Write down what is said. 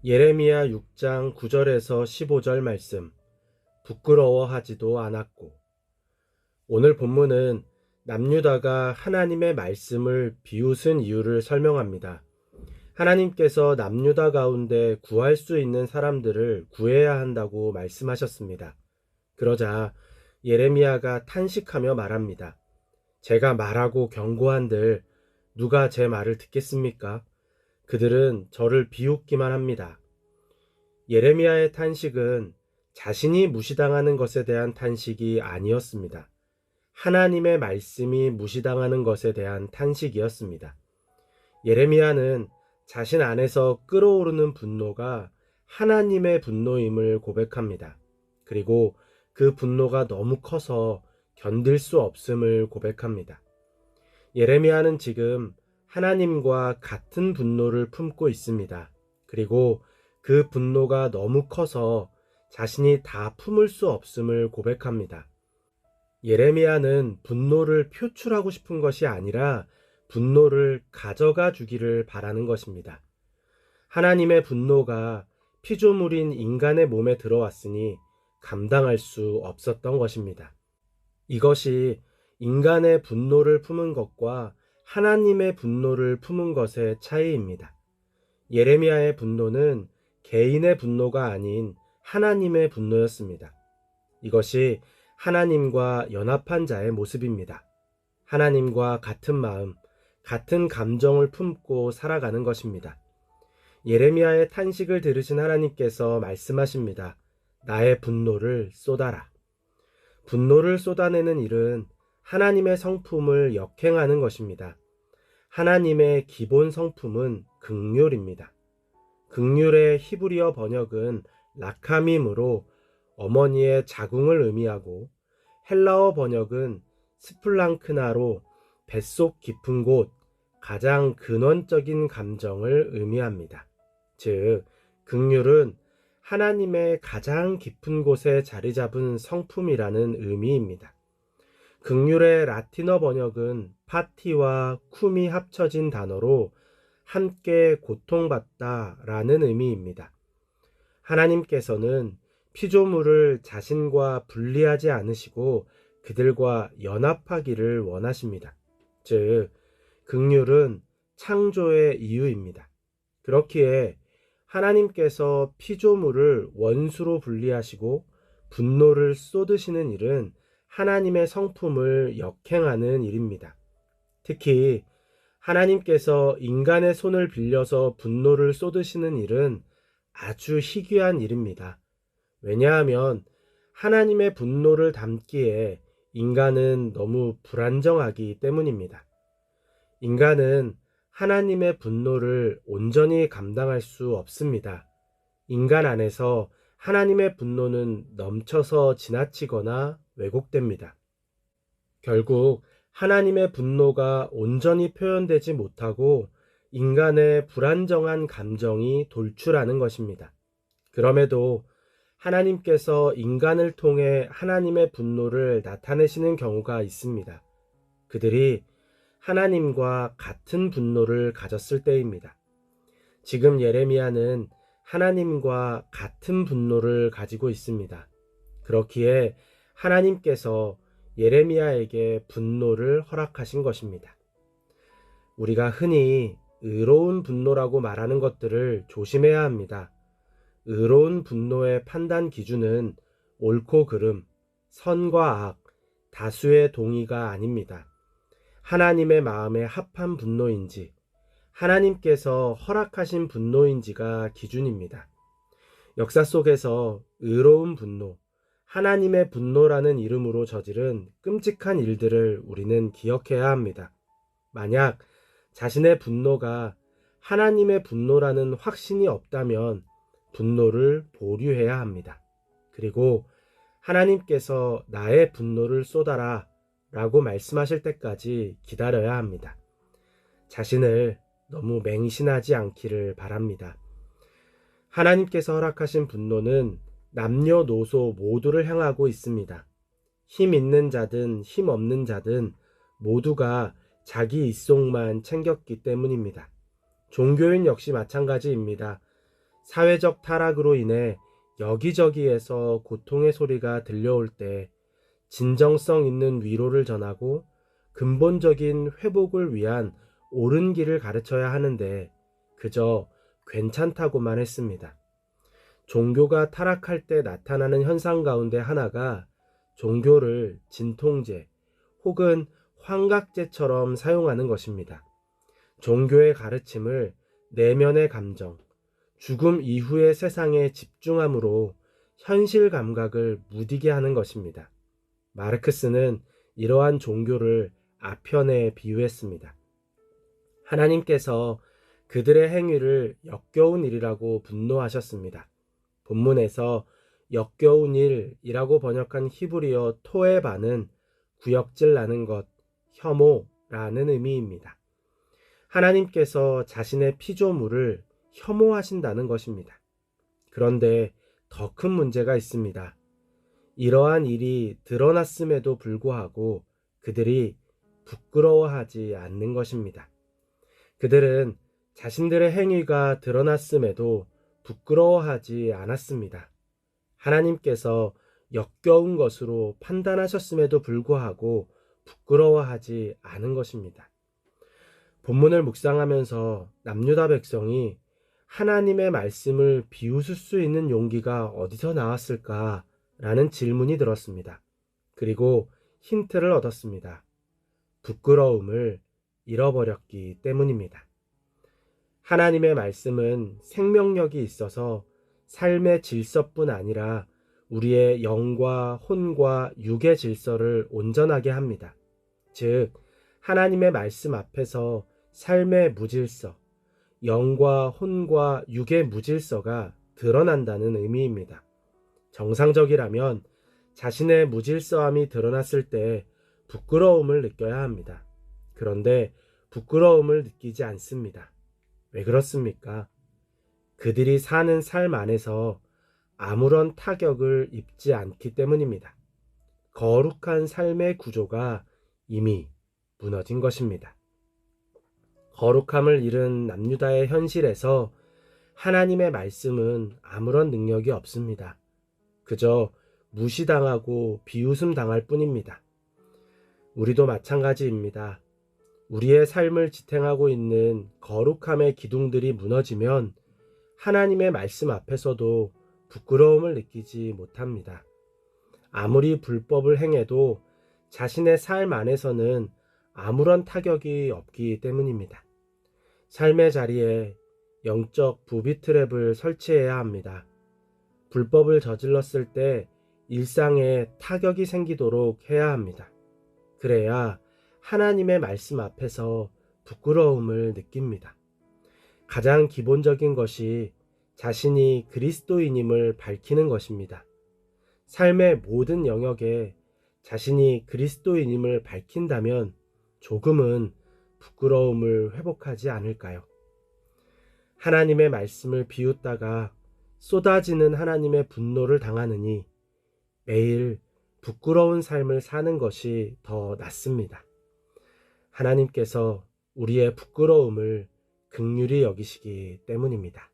예레미야 6장 9절에서 15절 말씀. 부끄러워하지도 않았고. 오늘 본문은 남유다가 하나님의 말씀을 비웃은 이유를 설명합니다. 하나님께서 남유다 가운데 구할 수 있는 사람들을 구해야 한다고 말씀하셨습니다. 그러자 예레미야가 탄식하며 말합니다. 제가 말하고 경고한들 누가 제 말을 듣겠습니까? 그들은 저를 비웃기만 합니다. 예레미야의 탄식은 자신이 무시당하는 것에 대한 탄식이 아니었습니다. 하나님의 말씀이 무시당하는 것에 대한 탄식이었습니다. 예레미야는 자신 안에서 끓어오르는 분노가 하나님의 분노임을 고백합니다. 그리고 그 분노가 너무 커서 견딜 수 없음을 고백합니다. 예레미야는 지금 하나님과 같은 분노를 품고 있습니다. 그리고 그 분노가 너무 커서 자신이 다 품을 수 없음을 고백합니다. 예레미야는 분노를 표출하고 싶은 것이 아니라 분노를 가져가 주기를 바라는 것입니다. 하나님의 분노가 피조물인 인간의 몸에 들어왔으니 감당할 수 없었던 것입니다. 이것이 인간의 분노를 품은 것과 하나님의 분노를 품은 것의 차이입니다. 예레미야의 분노는 개인의 분노가 아닌 하나님의 분노였습니다. 이것이 하나님과 연합한 자의 모습입니다. 하나님과 같은 마음, 같은 감정을 품고 살아가는 것입니다. 예레미야의 탄식을 들으신 하나님께서 말씀하십니다. 나의 분노를 쏟아라. 분노를 쏟아내는 일은 하나님의 성품을 역행하는 것입니다. 하나님의 기본 성품은 긍휼입니다. 긍휼의 히브리어 번역은 라카밈으로 어머니의 자궁을 의미하고 헬라어 번역은 스플랑크나로 뱃속 깊은 곳, 가장 근원적인 감정을 의미합니다. 즉, 긍휼은 하나님의 가장 깊은 곳에 자리 잡은 성품이라는 의미입니다. 긍휼의 라틴어 번역은 파티와 쿰이 합쳐진 단어로 함께 고통받다 라는 의미입니다. 하나님께서는 피조물을 자신과 분리하지 않으시고 그들과 연합하기를 원하십니다. 즉, 긍휼은 창조의 이유입니다. 그렇기에 하나님께서 피조물을 원수로 분리하시고 분노를 쏟으시는 일은 하나님의 성품을 역행하는 일입니다. 특히 하나님께서 인간의 손을 빌려서 분노를 쏟으시는 일은 아주 희귀한 일입니다. 왜냐하면 하나님의 분노를 담기에 인간은 너무 불안정하기 때문입니다. 인간은 하나님의 분노를 온전히 감당할 수 없습니다. 인간 안에서 하나님의 분노는 넘쳐서 지나치거나 왜곡됩니다. 결국 하나님의 분노가 온전히 표현되지 못하고 인간의 불안정한 감정이 돌출하는 것입니다. 그럼에도 하나님께서 인간을 통해 하나님의 분노를 나타내시는 경우가 있습니다. 그들이 하나님과 같은 분노를 가졌을 때입니다. 지금 예레미야는 하나님과 같은 분노를 가지고 있습니다. 그렇기에 하나님께서 예레미야에게 분노를 허락하신 것입니다. 우리가 흔히 의로운 분노라고 말하는 것들을 조심해야 합니다. 의로운 분노의 판단 기준은 옳고 그름, 선과 악, 다수의 동의가 아닙니다. 하나님의 마음에 합한 분노인지, 하나님께서 허락하신 분노인지가 기준입니다. 역사 속에서 의로운 분노, 하나님의 분노라는 이름으로 저지른 끔찍한 일들을 우리는 기억해야 합니다. 만약 자신의 분노가 하나님의 분노라는 확신이 없다면 분노를 보류해야 합니다. 그리고 하나님께서 나의 분노를 쏟아라 라고 말씀하실 때까지 기다려야 합니다. 자신을 너무 맹신하지 않기를 바랍니다. 하나님께서 허락하신 분노는 남녀노소 모두를 향하고 있습니다. 힘 있는 자든 힘 없는 자든 모두가 자기 입속만 챙겼기 때문입니다. 종교인 역시 마찬가지입니다. 사회적 타락으로 인해 여기저기에서 고통의 소리가 들려올 때 진정성 있는 위로를 전하고 근본적인 회복을 위한 옳은 길을 가르쳐야 하는데 그저 괜찮다고만 했습니다. 종교가 타락할 때 나타나는 현상 가운데 하나가 종교를 진통제 혹은 환각제처럼 사용하는 것입니다. 종교의 가르침을 내면의 감정, 죽음 이후의 세상에 집중함으로 현실 감각을 무디게 하는 것입니다. 마르크스는 이러한 종교를 아편에 비유했습니다. 하나님께서 그들의 행위를 역겨운 일이라고 분노하셨습니다. 본문에서 역겨운 일이라고 번역한 히브리어 토에바는 구역질 나는 것, 혐오라는 의미입니다. 하나님께서 자신의 피조물을 혐오하신다는 것입니다. 그런데 더 큰 문제가 있습니다. 이러한 일이 드러났음에도 불구하고 그들이 부끄러워하지 않는 것입니다. 그들은 자신들의 행위가 드러났음에도 부끄러워하지 않았습니다. 하나님께서 역겨운 것으로 판단하셨음에도 불구하고 부끄러워하지 않은 것입니다. 본문을 묵상하면서 남유다 백성이 하나님의 말씀을 비웃을 수 있는 용기가 어디서 나왔을까라는 질문이 들었습니다. 그리고 힌트를 얻었습니다. 부끄러움을 잃어버렸기 때문입니다. 하나님의 말씀은 생명력이 있어서 삶의 질서뿐 아니라 우리의 영과 혼과 육의 질서를 온전하게 합니다. 즉, 하나님의 말씀 앞에서 삶의 무질서, 영과 혼과 육의 무질서가 드러난다는 의미입니다. 정상적이라면 자신의 무질서함이 드러났을 때 부끄러움을 느껴야 합니다. 그런데 부끄러움을 느끼지 않습니다. 왜 그렇습니까? 그들이 사는 삶 안에서 아무런 타격을 입지 않기 때문입니다. 거룩한 삶의 구조가 이미 무너진 것입니다. 거룩함을 잃은 남유다의 현실에서 하나님의 말씀은 아무런 능력이 없습니다. 그저 무시당하고 비웃음 당할 뿐입니다. 우리도 마찬가지입니다. 우리의 삶을 지탱하고 있는 거룩함의 기둥들이 무너지면 하나님의 말씀 앞에서도 부끄러움을 느끼지 못합니다. 아무리 불법을 행해도 자신의 삶 안에서는 아무런 타격이 없기 때문입니다. 삶의 자리에 영적 부비트랩을 설치해야 합니다. 불법을 저질렀을 때 일상에 타격이 생기도록 해야 합니다. 그래야 하나님의 말씀 앞에서 부끄러움을 느낍니다. 가장 기본적인 것이 자신이 그리스도인임을 밝히는 것입니다. 삶의 모든 영역에 자신이 그리스도인임을 밝힌다면 조금은 부끄러움을 회복하지 않을까요? 하나님의 말씀을 비웃다가 쏟아지는 하나님의 분노를 당하느니 매일 부끄러운 삶을 사는 것이 더 낫습니다. 하나님께서 우리의 부끄러움을 긍휼히 여기시기 때문입니다.